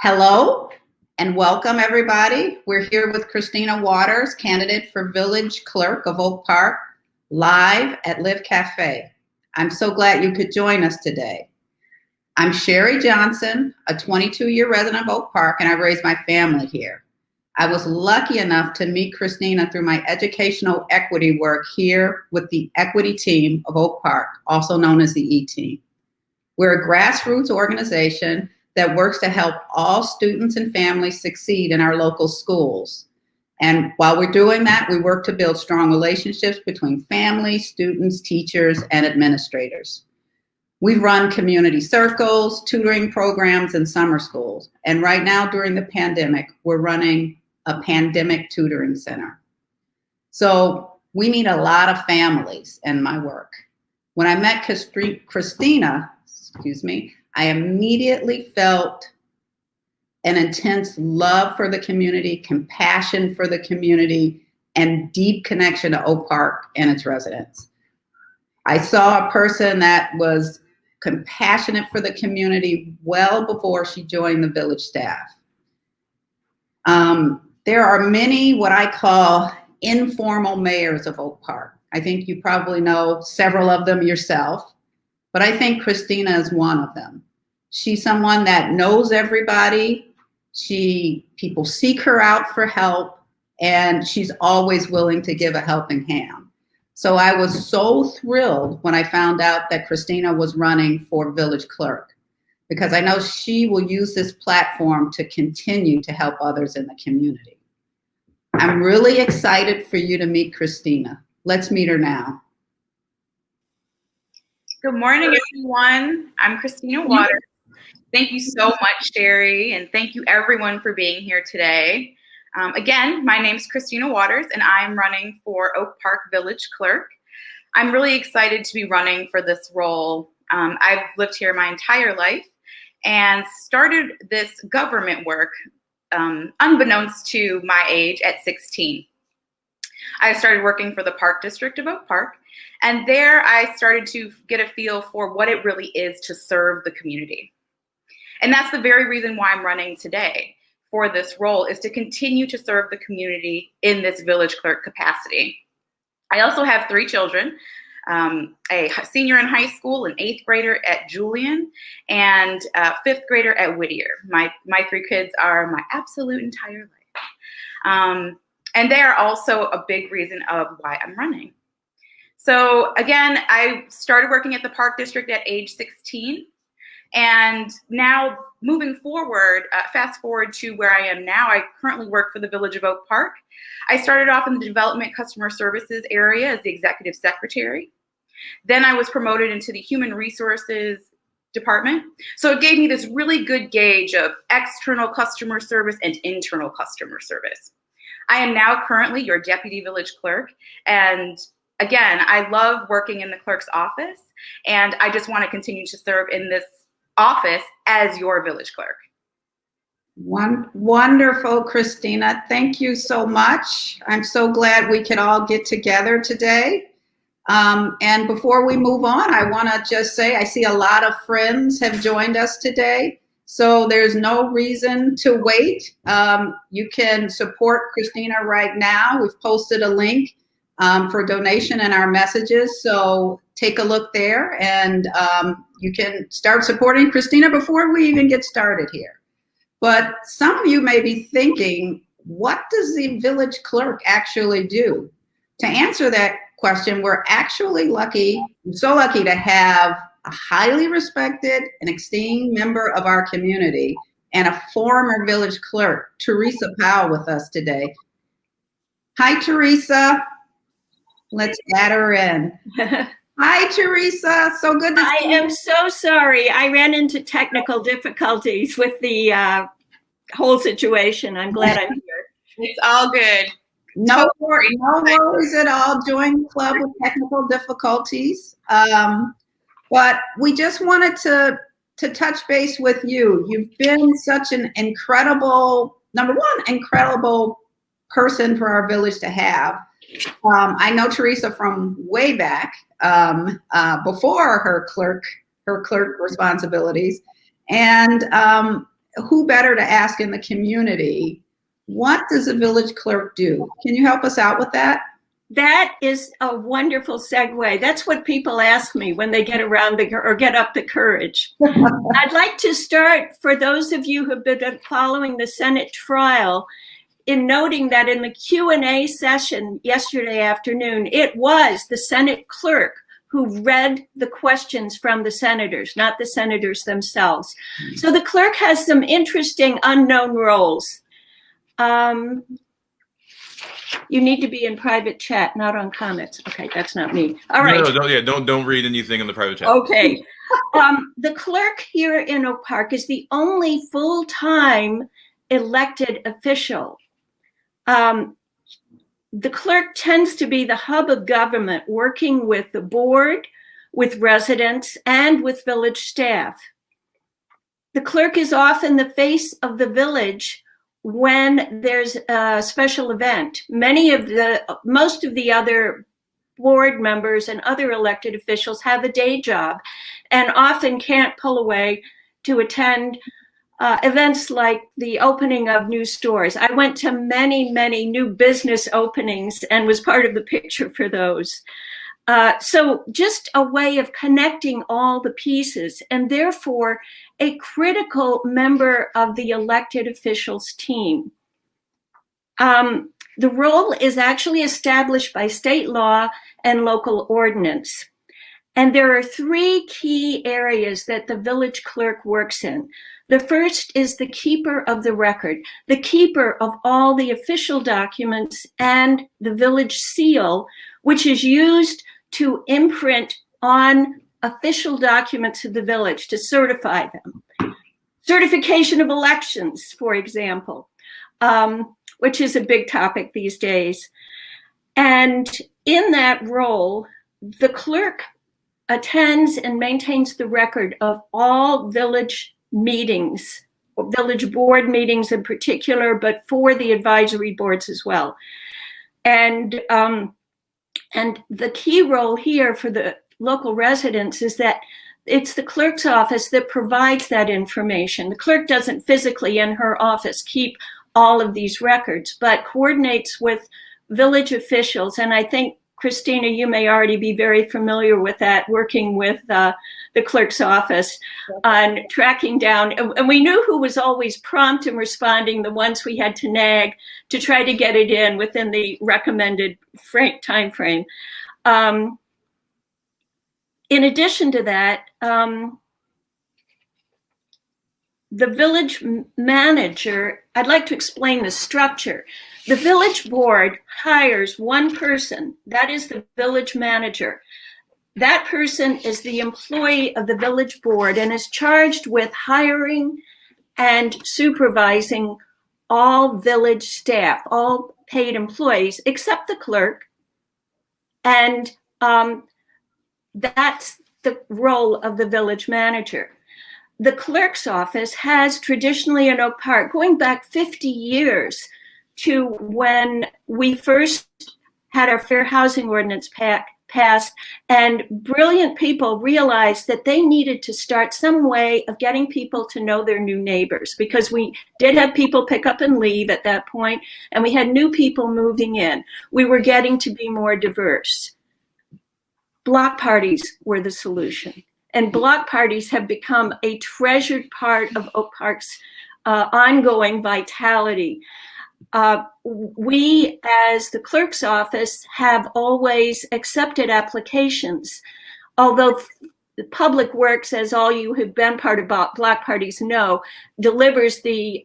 Hello and welcome, everybody. We're here with Christina Waters, candidate for Village Clerk of Oak Park, live at Live Café. I'm so glad you could join us today. I'm Sheree Johnson, a 22-year resident of Oak Park, and I raised my family here. I was lucky enough to meet Christina through my educational equity work here with the equity team of Oak Park, also known as the E-Team. We're a grassroots organization that works to help all students and families succeed in our local schools. And while we're doing that, we work to build strong relationships between families, students, teachers, and administrators. We've run community circles, tutoring programs, and summer schools. And right now, during the pandemic, we're running a pandemic tutoring center. So we meet a lot of families in my work. When I met Christina, I immediately felt an intense love for the community, compassion for the community, and deep connection to Oak Park and its residents. I saw a person that was compassionate for the community well before she joined the village staff. There are many what I call informal mayors of Oak Park. I think you probably know several of them yourself, but I think Christina is one of them. She's someone that knows everybody. People seek her out for help, and she's always willing to give a helping hand. So I was so thrilled when I found out that Christina was running for village clerk, because I know she will use this platform to continue to help others in the community. I'm really excited for you to meet Christina. Let's meet her now. Good morning, everyone. I'm Christina Waters. Thank you so much, Sheree, and thank you everyone for being here today. Again, my name is Christina Waters, and I'm running for Oak Park Village Clerk. I'm really excited to be running for this role. I've lived here my entire life and started this government work unbeknownst to my age at 16. I started working for the Park District of Oak Park, and there I started to get a feel for what it really is to serve the community. And that's the very reason why I'm running today for this role, is to continue to serve the community in this village clerk capacity. I also have 3 children, a senior in high school, an 8th grader at Julian, and a 5th grader at Whittier. My 3 kids are my absolute entire life. And they are also a big reason of why I'm running. So again, I started working at the Park District at age 16. And now moving forward, fast forward to where I am now, I currently work for the Village of Oak Park. I started off in the Development Customer Services area as the Executive Secretary. Then I was promoted into the Human Resources Department. So it gave me this really good gauge of external customer service and internal customer service. I am now currently your Deputy Village Clerk. And again, I love working in the clerk's office, and I just want to continue to serve in this office as your village clerk. Wonderful, Christina. Thank you so much. I'm so glad we could all get together today. And before we move on, I want to just say I see a lot of friends have joined us today. So there's no reason to wait. You can support Christina right now. We've posted a link for donation in our messages. So take a look there, and you can start supporting Christina before we even get started here. But some of you may be thinking, what does the village clerk actually do? To answer that question, we're actually so lucky to have a highly respected and esteemed member of our community and a former village clerk, Teresa Powell, with us today. Hi, Teresa. Let's add her in. Hi, Teresa. So good to see you. I am so sorry. I ran into technical difficulties with the whole situation. I'm glad I'm here. It's all good. No worries at all. Join the club with technical difficulties. But we just wanted to touch base with you. You've been such an incredible person for our village to have. I know Teresa from way back before her clerk responsibilities, and who better to ask in the community, what does a village clerk do? Can you help us out with that? That is a wonderful segue. That's what people ask me when they get get up the courage. I'd like to start, for those of you who have been following the Senate trial, in noting that in the Q&A session yesterday afternoon, it was the Senate clerk who read the questions from the senators, not the senators themselves. So the clerk has some interesting unknown roles. You need to be in private chat, not on comments. Okay, that's not me. All right. No, don't read anything in the private chat. Okay. The clerk here in Oak Park is the only full-time elected official. The clerk tends to be the hub of government, working with the board, with residents, and with village staff. The clerk is often the face of the village when there's a special event. Most of the other board members and other elected officials have a day job and often can't pull away to attend events like the opening of new stores. I went to many, many new business openings and was part of the picture for those. So just a way of connecting all the pieces, and therefore a critical member of the elected officials team. The role is actually established by state law and local ordinance. And there are three key areas that the village clerk works in. The first is the keeper of the record, the keeper of all the official documents and the village seal, which is used to imprint on official documents of the village to certify them. Certification of elections, for example, which is a big topic these days. And in that role, the clerk attends and maintains the record of all village meetings, village board meetings in particular, but for the advisory boards as well. And the key role here for the local residents is that it's the clerk's office that provides that information. The clerk doesn't physically in her office keep all of these records, but coordinates with village officials. And I think, Christina, you may already be very familiar with that, working with the clerk's office on tracking down. And we knew who was always prompt in responding, the ones we had to nag to try to get it in within the recommended time frame. In addition to that, the village manager, I'd like to explain the structure. The village board hires one person, that is the village manager. That person is the employee of the village board and is charged with hiring and supervising all village staff, all paid employees, except the clerk. And that's the role of the village manager. The clerk's office has traditionally in Oak Park, going back 50 years to when we first had our fair housing ordinance passed, and brilliant people realized that they needed to start some way of getting people to know their new neighbors, because we did have people pick up and leave at that point, and we had new people moving in. We were getting to be more diverse. Block parties were the solution. And block parties have become a treasured part of Oak Park's ongoing vitality. We, as the clerk's office, have always accepted applications, although the Public Works, as all you who've been part of block parties know, delivers the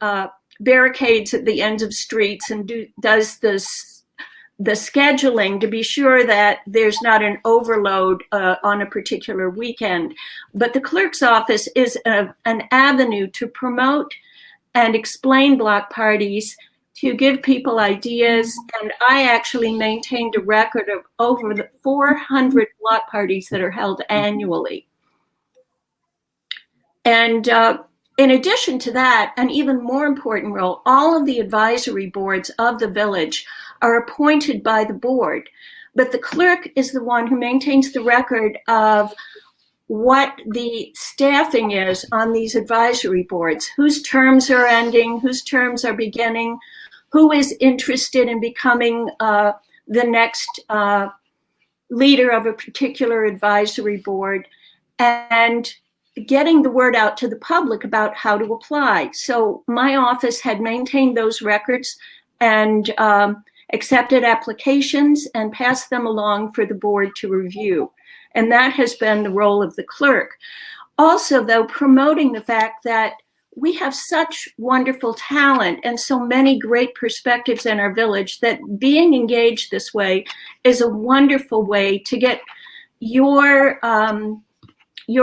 barricades at the ends of streets and does the scheduling to be sure that there's not an overload on a particular weekend. But the clerk's office is an avenue to promote and explain block parties, to give people ideas. And I actually maintained a record of over the 400 block parties that are held annually. And in addition to that, an even more important role, all of the advisory boards of the village are appointed by the board, but the clerk is the one who maintains the record of what the staffing is on these advisory boards, whose terms are ending, whose terms are beginning, who is interested in becoming the next leader of a particular advisory board, and getting the word out to the public about how to apply. So my office had maintained those records and accepted applications and passed them along for the board to review. And that has been the role of the clerk. Also, though, promoting the fact that we have such wonderful talent and so many great perspectives in our village that being engaged this way is a wonderful way to get your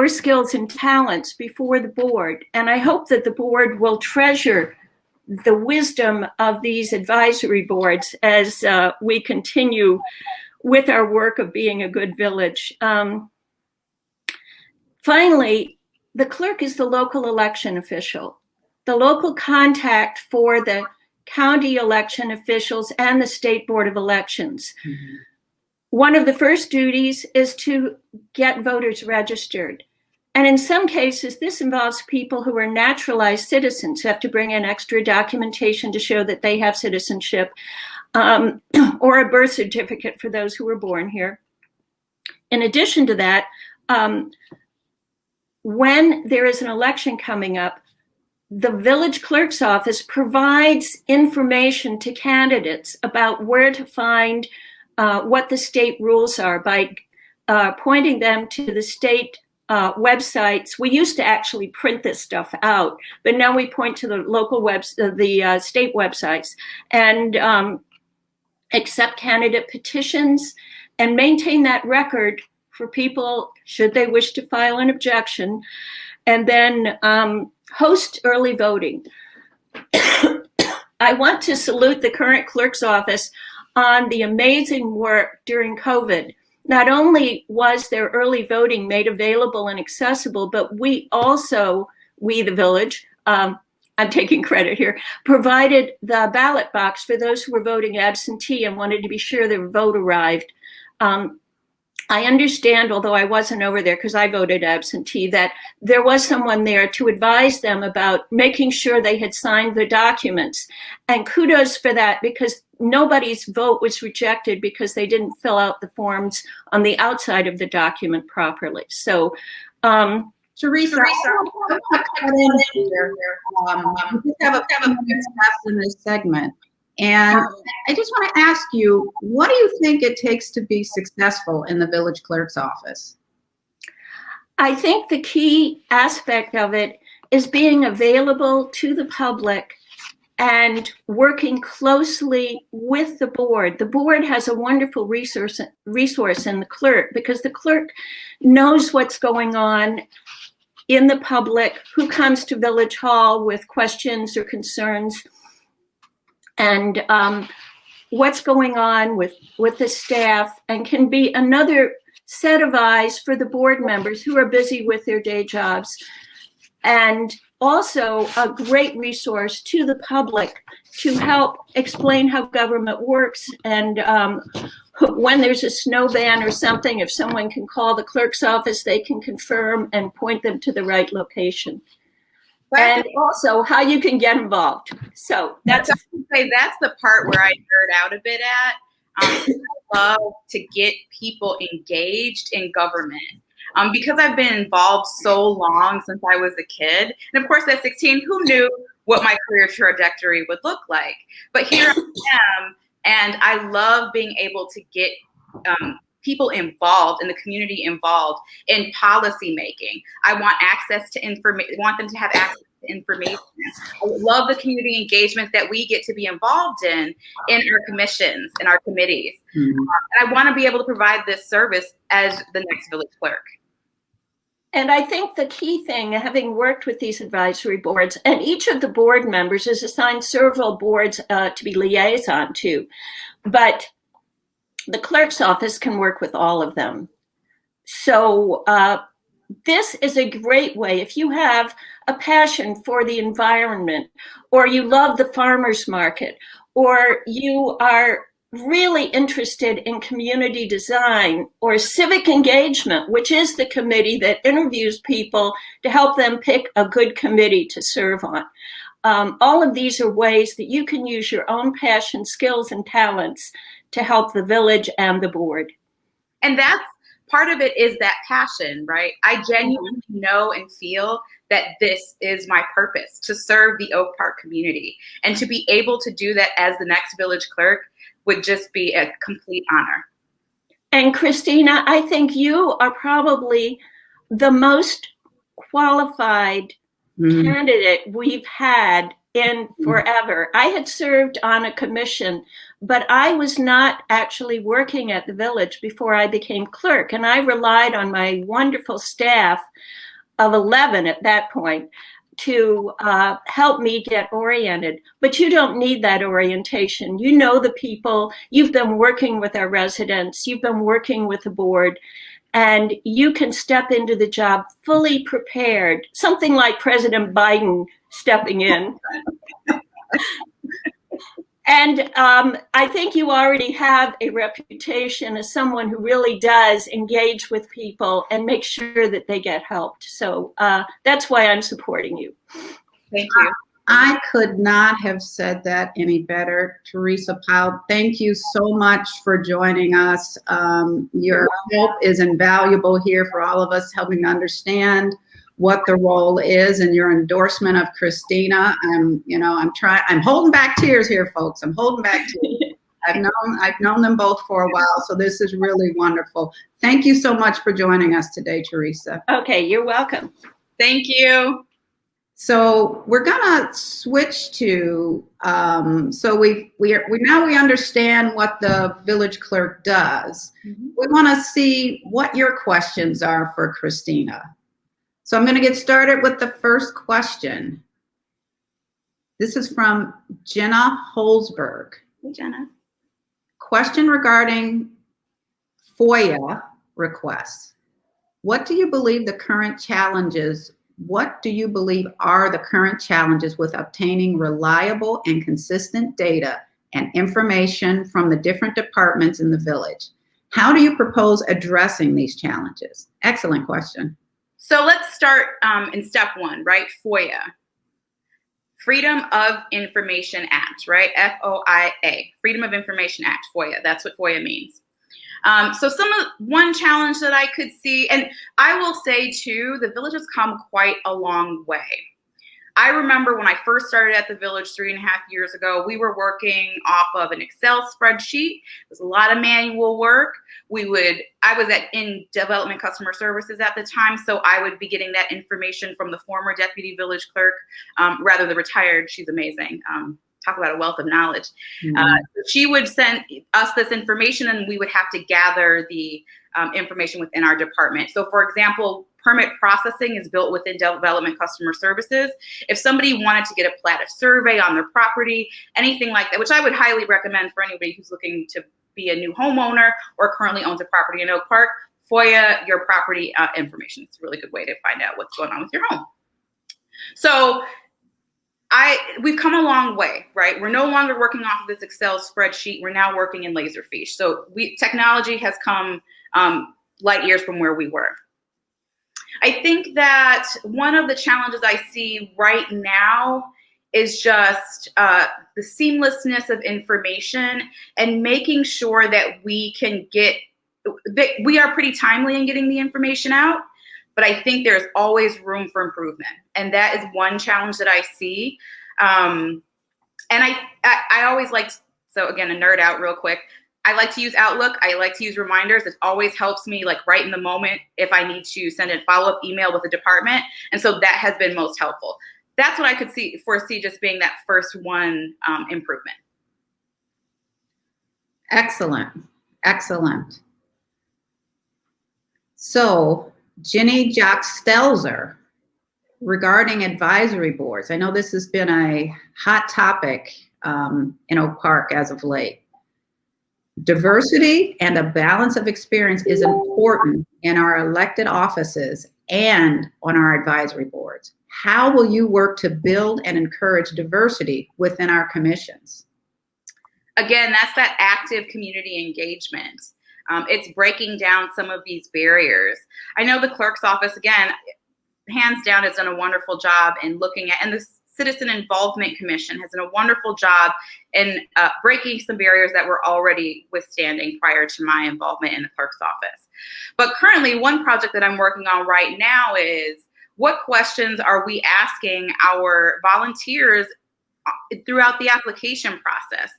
skills and talents before the board. And I hope that the board will treasure the wisdom of these advisory boards as we continue with our work of being a good village. Finally, the clerk is the local election official, the local contact for the county election officials and the state board of elections. Mm-hmm. One of the first duties is to get voters registered. And in some cases, this involves people who are naturalized citizens who have to bring in extra documentation to show that they have citizenship, or a birth certificate for those who were born here. In addition to that, when there is an election coming up, the village clerk's office provides information to candidates about where to find what the state rules are by pointing them to the state websites. We used to actually print this stuff out, but now we point to the local the state websites and accept candidate petitions and maintain that record for people should they wish to file an objection, and then host early voting. I want to salute the current clerk's office on the amazing work during COVID. Not only was there early voting made available and accessible, but we also, the village, I'm taking credit here, provided the ballot box for those who were voting absentee and wanted to be sure their vote arrived. I understand, although I wasn't over there because I voted absentee, that there was someone there to advise them about making sure they had signed the documents. And kudos for that, because nobody's vote was rejected because they didn't fill out the forms on the outside of the document properly. So, Teresa, I want to cut in here. We just have a in this segment. And I just want to ask you, what do you think it takes to be successful in the village clerk's office? I think the key aspect of it is being available to the public and working closely with the board. The board has a wonderful resource in the clerk, because the clerk knows what's going on in the public, who comes to Village Hall with questions or concerns, and what's going on with the staff, and can be another set of eyes for the board members who are busy with their day jobs, and also a great resource to the public to help explain how government works. And when there's a snow ban or something, if someone can call the clerk's office, they can confirm and point them to the right location. And also how you can get involved. So that's the part where I nerd out a bit at. I love to get people engaged in government. Because I've been involved so long since I was a kid. And of course, at 16, who knew what my career trajectory would look like? But here I am, and I love being able to get people involved in the community, involved in policy making. I want access to information, want them to have access to information. I love the community engagement that we get to be involved in our commissions and our committees. Mm-hmm. And I want to be able to provide this service as the next village clerk. And I think the key thing, having worked with these advisory boards, and each of the board members is assigned several boards to be liaison to, but the clerk's office can work with all of them. So this is a great way. If you have a passion for the environment, or you love the farmer's market, or you are really interested in community design or civic engagement, which is the committee that interviews people to help them pick a good committee to serve on. All of these are ways that you can use your own passion, skills, and talents to help the village and the board. And that's part of it, is that passion, right? I genuinely know and feel that this is my purpose, to serve the Oak Park community. And to be able to do that as the next village clerk would just be a complete honor. And Christina, I think you are probably the most qualified candidate we've had in forever. I had served on a commission, but I was not actually working at the village before I became clerk. And I relied on my wonderful staff of 11 at that point to help me get oriented. But you don't need that orientation. You know the people, you've been working with our residents, you've been working with the board, and you can step into the job fully prepared, something like President Biden stepping in. And I think you already have a reputation as someone who really does engage with people and make sure that they get helped. So that's why I'm supporting you. Thank you. I could not have said that any better, Teresa Powell. Thank you so much for joining us. Your help is invaluable here for all of us, helping to understand what the role is, and your endorsement of Christina. I'm holding back tears here, folks. I'm holding back tears. I've known them both for a while, so this is really wonderful. Thank you so much for joining us today, Teresa. Okay, you're welcome. Thank you. So we're gonna switch to we understand what the village clerk does. We want to see what your questions are for Christina. So I'm going to get started with the first question. This is from Jenna Holzberg. Hey, Jenna. Question regarding FOIA requests. What do you believe are the current challenges with obtaining reliable and consistent data and information from the different departments in the village? How do you propose addressing these challenges? Excellent question. So let's start in step one, right? FOIA, Freedom of Information Act, right? FOIA, Freedom of Information Act, FOIA. That's what FOIA means. So one challenge that I could see, and I will say too, the village has come quite a long way. I remember when I first started at the village 3.5 years ago, we were working off of an Excel spreadsheet. It was a lot of manual work. I was in development customer services at the time, so I would be getting that information from the former deputy village clerk, rather the retired. She's amazing. Talk about a wealth of knowledge. She would send us this information, and we would have to gather the information within our department. So for example, permit processing is built within development customer services. If somebody wanted to get a plat of survey on their property, anything like that, which I would highly recommend for anybody who's looking to be a new homeowner or currently owns a property in Oak Park, FOIA your property information. It's a really good way to find out what's going on with your home. So we've come a long way, right? We're no longer working off of this Excel spreadsheet. We're now working in Laserfiche. So technology has come light years from where we were. I think that one of the challenges I see right now is just the seamlessness of information and making sure that we are pretty timely in getting the information out, but I think there's always room for improvement. And that is one challenge that I see. And I always so again, a nerd out real quick. I like to use Outlook. I like to use reminders. It always helps me right in the moment if I need to send a follow-up email with the department. And so that has been most helpful. That's what I could foresee just being that first one improvement. Excellent. Excellent. So Jenny Jock-Stelzer, regarding advisory boards. I know this has been a hot topic in Oak Park as of late. Diversity and a balance of experience is important in our elected offices and on our advisory boards. How will you work to build and encourage diversity within our commissions? Again, that's that active community engagement. It's breaking down some of these barriers. I know the clerk's office, again, hands down, has done a wonderful job in looking at, and the Citizen Involvement Commission has done a wonderful job in breaking some barriers that were already withstanding prior to my involvement in the clerk's office. But currently, one project that I'm working on right now is, what questions are we asking our volunteers throughout the application process?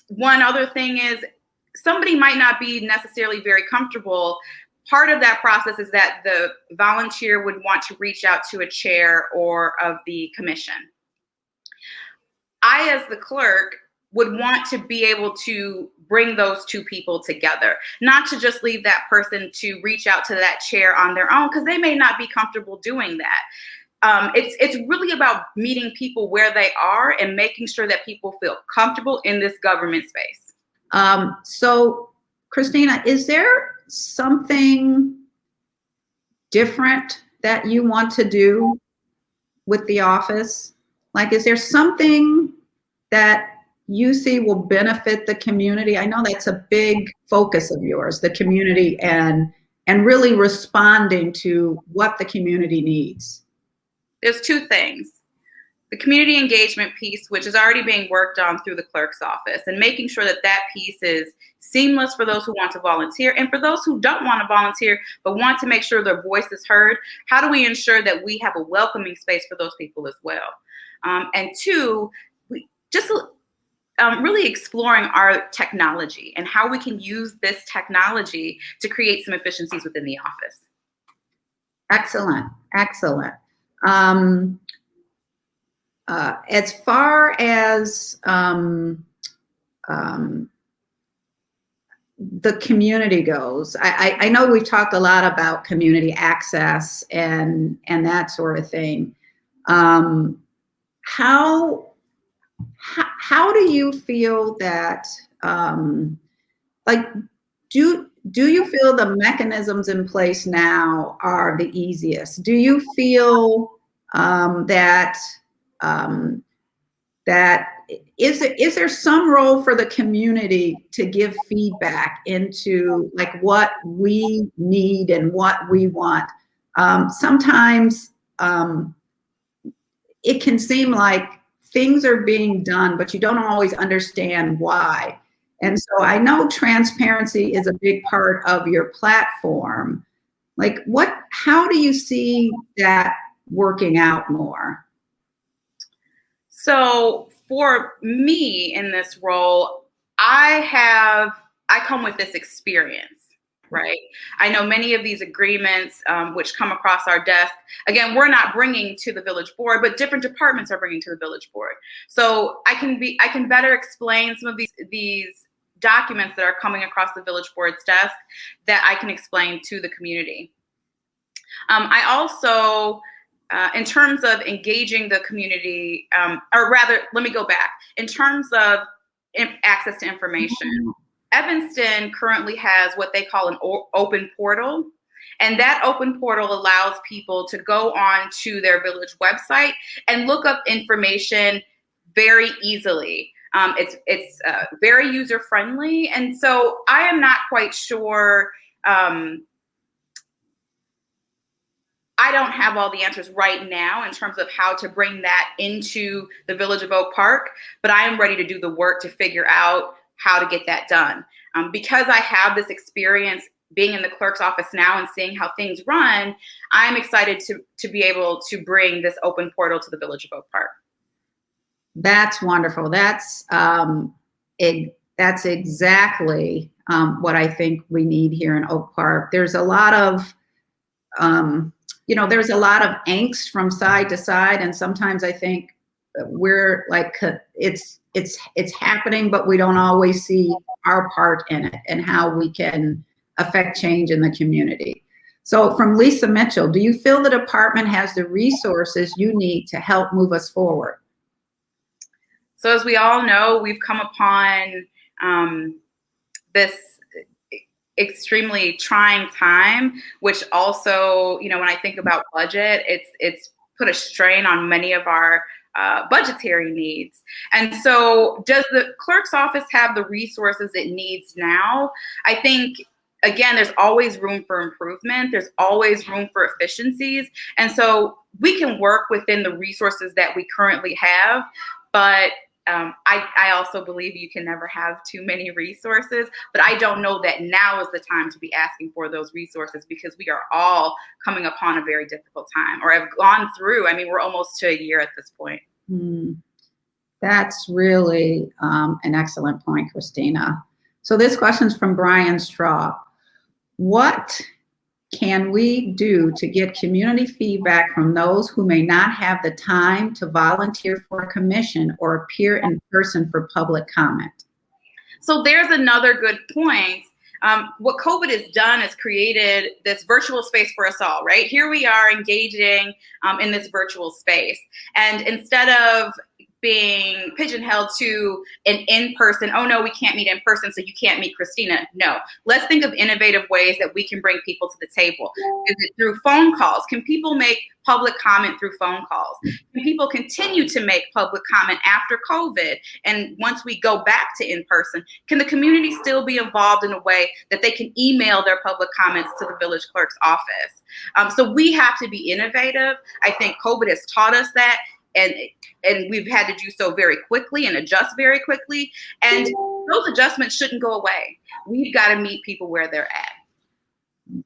One other thing is, somebody might not be necessarily very comfortable. Part of that process is that the volunteer would want to reach out to a chair or of the commission. I, as the clerk, would want to be able to bring those two people together, not to just leave that person to reach out to that chair on their own, because they may not be comfortable doing that. It's really about meeting people where they are and making sure that people feel comfortable in this government space. So, Christina, is there something different that you want to do with the office? Like, is there something that you see will benefit the community? I know that's a big focus of yours, the community, and really responding to what the community needs. There's two things. The community engagement piece, which is already being worked on through the clerk's office, and making sure that that piece is seamless for those who want to volunteer, and for those who don't want to volunteer but want to make sure their voice is heard. How do we ensure that we have a welcoming space for those people as well? And two, we just really exploring our technology and how we can use this technology to create some efficiencies within the office. Excellent, excellent. As far as the community goes, I know we've talked a lot about community access and that sort of thing. How do you feel that, like, do you feel the mechanisms in place now are the easiest? Do you feel that is there some role for the community to give feedback into, like, what we need and what we want? Sometimes it can seem like things are being done, but you don't always understand why. And so I know transparency is a big part of your platform. Like, how do you see that working out more? So for me in this role, I come with this experience, right? I know many of these agreements which come across our desk. Again, we're not bringing to the village board, but different departments are bringing to the village board. So I can better explain some of these documents that are coming across the village board's desk that I can explain to the community. I also, in terms of engaging the community, or rather, let me go back. In terms of access to information, Evanston currently has what they call an open portal. And that open portal allows people to go on to their village website and look up information very easily. It's very user friendly. And so I am not quite sure, I don't have all the answers right now in terms of how to bring that into the village of Oak Park, but I am ready to do the work to figure out how to get that done. Because I have this experience being in the clerk's office now and seeing how things run, I'm excited to be able to bring this open portal to the village of Oak Park. That's wonderful. That's exactly what I think we need here in Oak Park. There's a lot of there's a lot of angst from side to side, and sometimes I think we're like, it's happening, but we don't always see our part in it and how we can affect change in the community. So from Lisa Mitchell, do you feel the department has the resources you need to help move us forward? So as we all know, we've come upon this extremely trying time, which also, when I think about budget, it's put a strain on many of our budgetary needs. And so does the clerk's office have the resources it needs now? I think, again, there's always room for improvement. There's always room for efficiencies. And so we can work within the resources that we currently have, but I also believe you can never have too many resources, but I don't know that now is the time to be asking for those resources, because we are all coming upon a very difficult time, or have gone through. I mean, we're almost to a year at this point. That's really an excellent point, Christina. So this question's from Brian Straw. What can we do to get community feedback from those who may not have the time to volunteer for a commission or appear in person for public comment? So there's another good point. What COVID has done is created this virtual space for us all, right? Here we are engaging in this virtual space. And instead of being pigeonholed to an in-person, oh no, we can't meet in person, so you can't meet Christina. No, let's think of innovative ways that we can bring people to the table. Is it through phone calls? Can people make public comment through phone calls? Can people continue to make public comment after COVID? And once we go back to in-person, can the community still be involved in a way that they can email their public comments to the village clerk's office? So we have to be innovative. I think COVID has taught us that. And we've had to do so very quickly and adjust very quickly. And those adjustments shouldn't go away. We've got to meet people where they're at.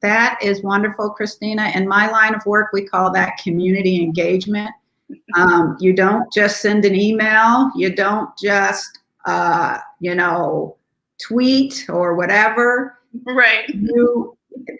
That is wonderful, Christina. In my line of work, we call that community engagement. You don't just send an email. You don't just, tweet or whatever. Right.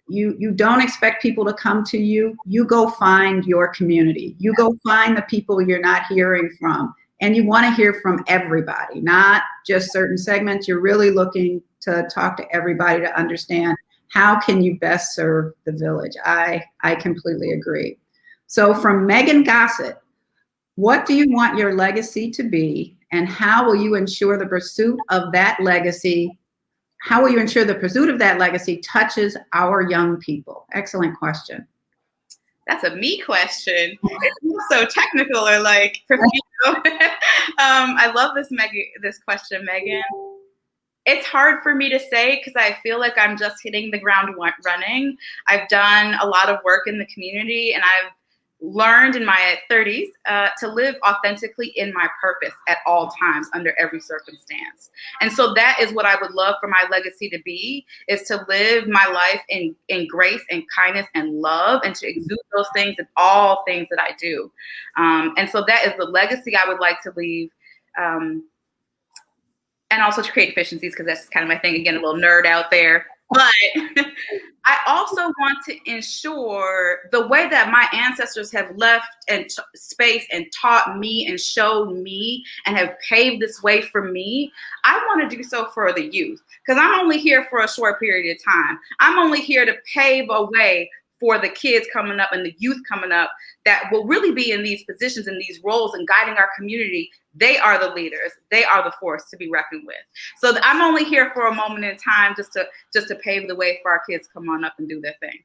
You don't expect people to come to you. You go find your community. You go find the people you're not hearing from. And you want to hear from everybody, not just certain segments. You're really looking to talk to everybody to understand how can you best serve the village. I completely agree. So from Megan Gossett, what do you want your legacy to be, and how will you ensure the pursuit of that legacy touches our young people? Excellent question. That's a me question. It's so technical, or like, I love this question, Megan. It's hard for me to say because I feel like I'm just hitting the ground running. I've done a lot of work in the community, and I've learned in my 30s to live authentically in my purpose at all times, under every circumstance. And so that is what I would love for my legacy to be, is to live my life in grace and kindness and love, and to exude those things in all things that I do. And so that is the legacy I would like to leave. And also to create efficiencies, because that's kind of my thing. Again, a little nerd out there. But I also want to ensure the way that my ancestors have left and space and taught me and showed me and have paved this way for me. I want to do so for the youth, because I'm only here for a short period of time. I'm only here to pave a way for the kids coming up and the youth coming up that will really be in these positions and these roles and guiding our community. They are the leaders. They are the force to be reckoned with. So I'm only here for a moment in time just to pave the way for our kids to come on up and do their thing.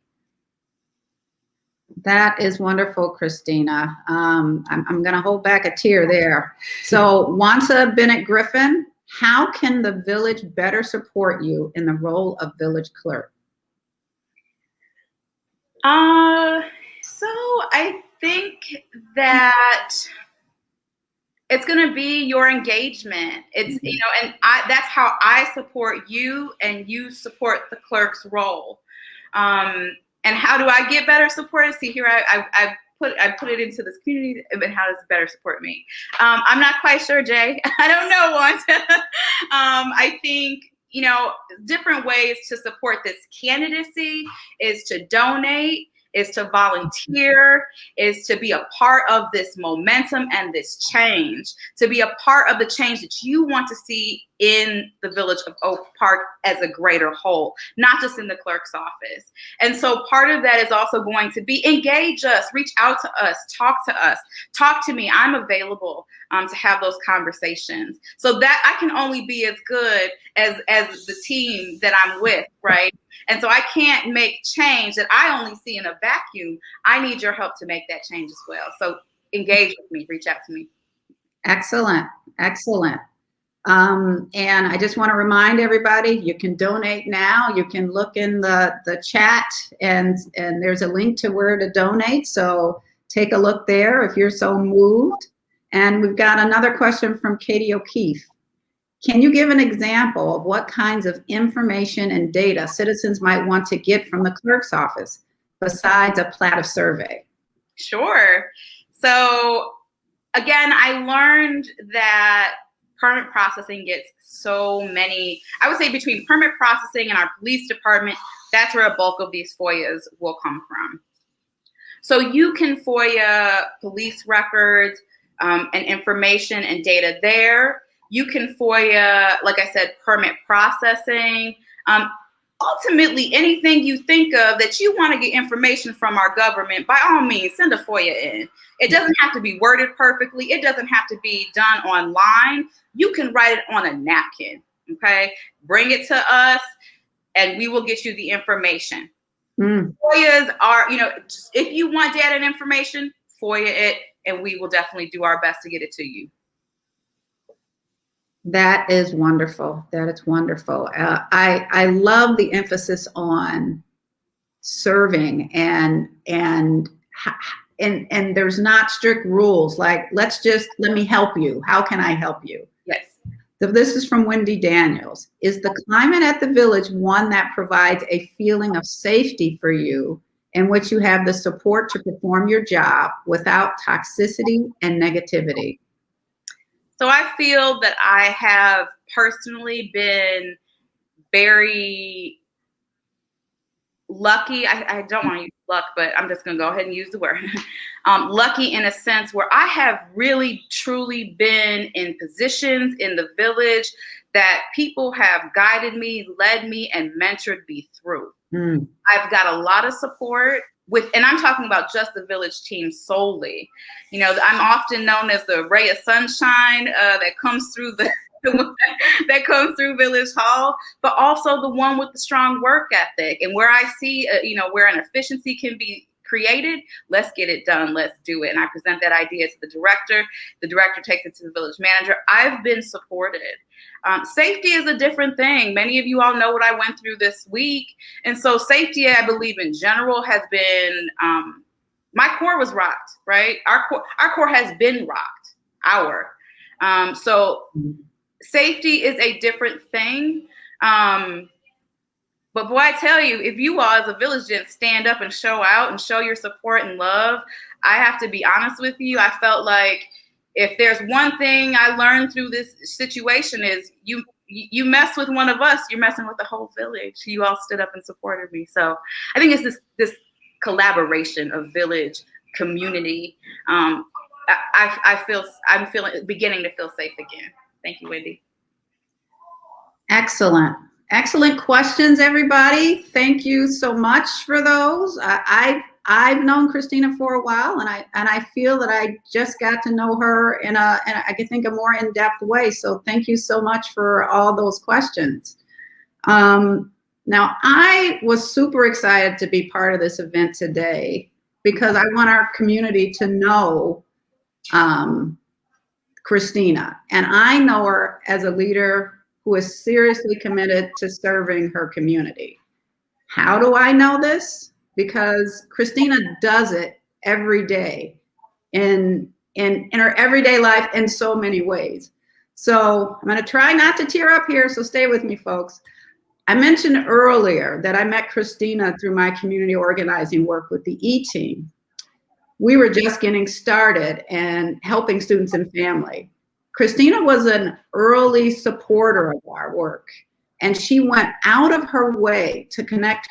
That is wonderful, Christina. I'm going to hold back a tear there. So Wanta Bennett Griffin, how can the village better support you in the role of village clerk? So I think that it's going to be your engagement. It's, and that's how I support you, and you support the clerk's role. And how do I get better support? See here, I put it into this community, and how does it better support me? I'm not quite sure, Jay. I don't know what. I think, different ways to support this candidacy is to donate, is to volunteer, is to be a part of this momentum and this change, to be a part of the change that you want to see in the village of Oak Park as a greater whole, not just in the clerk's office. And so part of that is also going to be engage us, reach out to us, talk to me. I'm available to have those conversations. So that I can only be as good as the team that I'm with, right? And so I can't make change that I only see in a vacuum. I need your help to make that change as well. So engage with me, reach out to me. Excellent, excellent. And I just want to remind everybody, you can donate now. You can look in the chat, and there's a link to where to donate. So take a look there if you're so moved. And we've got another question from Katie O'Keefe. Can you give an example of what kinds of information and data citizens might want to get from the clerk's office besides a plaintiff survey? Sure. So again, I learned that permit processing gets so many, I would say between permit processing and our police department, that's where a bulk of these FOIAs will come from. So you can FOIA police records and information and data there. You can FOIA, like I said, permit processing. Ultimately, anything you think of that you want to get information from our government, by all means, send a FOIA in. It doesn't have to be worded perfectly. It doesn't have to be done online. You can write it on a napkin, okay? Bring it to us, and we will get you the information. FOIAs are, if you want data and information, FOIA it, and we will definitely do our best to get it to you. That is wonderful. That is wonderful. I love the emphasis on serving and there's not strict rules like let me help you. How can I help you? Yes. So this is from Wendy Daniels. Is the climate at the village one that provides a feeling of safety for you in which you have the support to perform your job without toxicity and negativity? So I feel that I have personally been very lucky. I don't want to use luck, but I'm just going to go ahead and use the word. Lucky in a sense where I have really, truly been in positions in the village that people have guided me, led me, and mentored me through. I've got a lot of support. And I'm talking about just the village team solely. I'm often known as the ray of sunshine that comes through that comes through Village Hall, but also the one with the strong work ethic. And where I see, where an efficiency can be created, let's get it done, let's do it. And I present that idea to the director. The director takes it to the village manager. I've been supported. Safety is a different thing. Many of you all know what I went through this week. And so safety, I believe in general, has been, my core was rocked, right? Our core has been rocked, so safety is a different thing. But boy, I tell you, if you all as a village didn't stand up and show out and show your support and love, I have to be honest with you. I felt like if there's one thing I learned through this situation is you mess with one of us, you're messing with the whole village. You all stood up and supported me. So I think it's this collaboration of village, community. I'm beginning to feel safe again. Thank you, Wendy. Excellent. Excellent questions, everybody. Thank you so much for those. I've known Christina for a while, and I feel that I just got to know her in I think a more in-depth way. So thank you so much for all those questions. Now I was super excited to be part of this event today because I want our community to know Christina, and I know her as a leader who is seriously committed to serving her community. How do I know this? Because Christina does it every day in her everyday life in so many ways. So I'm going to try not to tear up here, so stay with me, folks. I mentioned earlier that I met Christina through my community organizing work with the E-Team. We were just getting started and helping students and family. Christina was an early supporter of our work, and she went out of her way to connect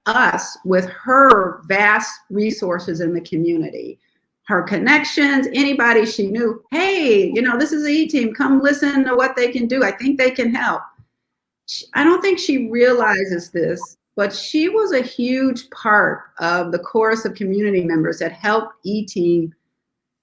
us with her vast resources in the community, her connections, anybody she knew. Hey, this is the E-Team. Come listen to what they can do. I think they can help. I don't think she realizes this, but she was a huge part of the chorus of community members that helped E-Team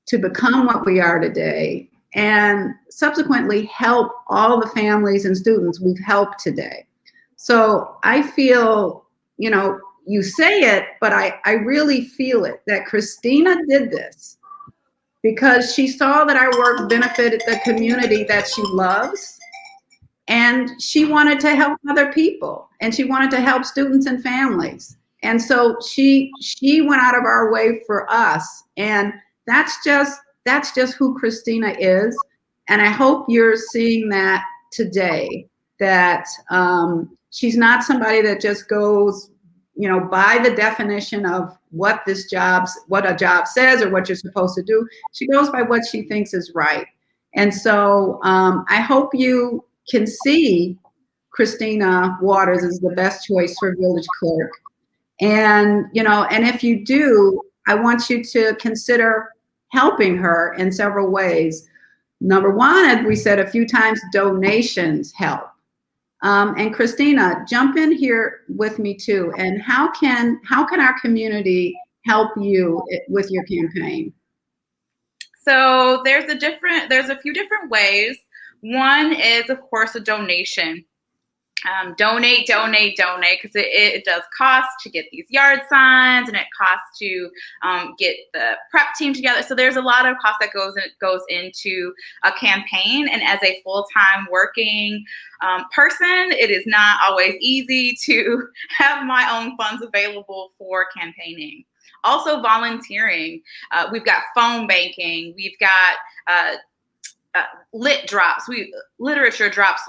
to become what we are today, and subsequently help all the families and students we've helped today. So I feel, you say it, but I really feel it, that Christina did this because she saw that our work benefited the community that she loves, and she wanted to help other people, and she wanted to help students and families. And so she went out of our way for us, and that's just who Christina is. And I hope you're seeing that today, that she's not somebody that just goes, by the definition of what a job says or what you're supposed to do. She goes by what she thinks is right. And so I hope you can see Christina Waters is the best choice for village clerk. And, and if you do, I want you to consider helping her in several ways. Number one, as we said a few times, donations help. And Christina, jump in here with me too. And how can our community help you with your campaign? So there's a few different ways. One is, of course, a donation. Donate, because it does cost to get these yard signs, and it costs to get the prep team together. So there's a lot of cost that goes into a campaign. And as a full-time working person, it is not always easy to have my own funds available for campaigning. Also, volunteering. We've got phone banking. We've got lit drops, literature drops,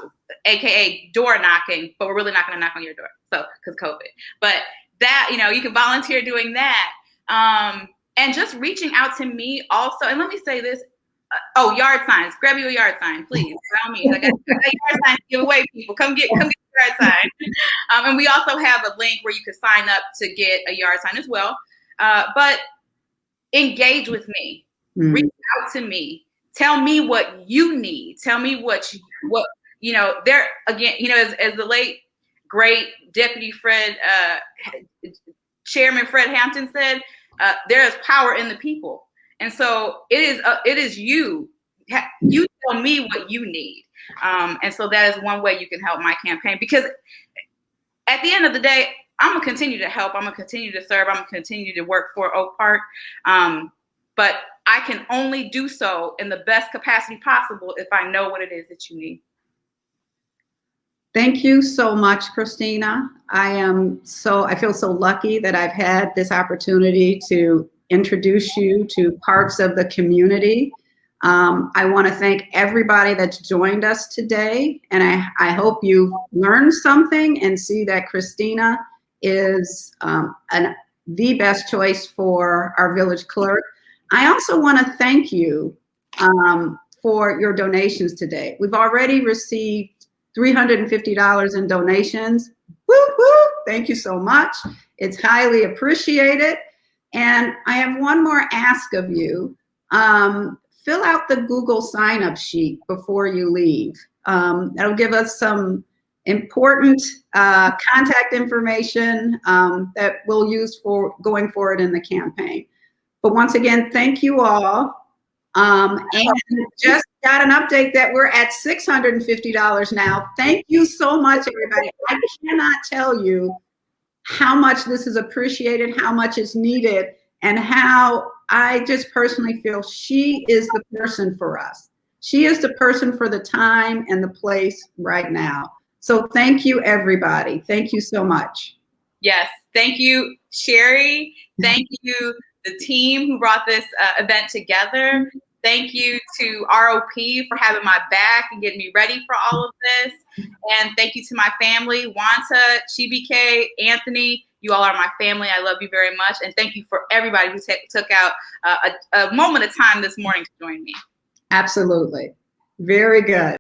aka door knocking, but we're really not going to knock on your door, so because COVID. But that, you can volunteer doing that, and just reaching out to me also. And let me say this: yard signs. Grab you a yard sign, please. By all means, I got yard signs to give away. People, come get a yard sign. And we also have a link where you can sign up to get a yard sign as well. But engage with me. Reach out to me. Tell me what you need. Tell me what there again, as the late great Deputy Chairman Fred Hampton said, there is power in the people. And so it is you. You tell me what you need. And so that is one way you can help my campaign, because at the end of the day, I'm gonna continue to help. I'm gonna continue to serve. I'm gonna continue to work for Oak Park. But I can only do so in the best capacity possible if I know what it is that you need. Thank you so much, Christina. I feel so lucky that I've had this opportunity to introduce you to parts of the community. I want to thank everybody that's joined us today, and I hope you've learned something and see that Christina is the best choice for our village clerk. I also want to thank you for your donations today. We've already received $350 in donations. Woo woo! Thank you so much. It's highly appreciated. And I have one more ask of you. Fill out the Google sign-up sheet before you leave. That'll give us some important contact information that we'll use for going forward in the campaign. But once again, thank you all. And just got an update that we're at $650 now. Thank you so much, everybody. I cannot tell you how much this is appreciated, how much is needed, and how I just personally feel she is the person for us. She is the person for the time and the place right now. So thank you, everybody. Thank you so much. Yes. Thank you, Sheree. Thank you, the team who brought this event together. Thank you to ROP for having my back and getting me ready for all of this. And thank you to my family, Wanta, Chibike, Anthony. You all are my family. I love you very much. And thank you for everybody who took out a moment of time this morning to join me. Absolutely. Very good.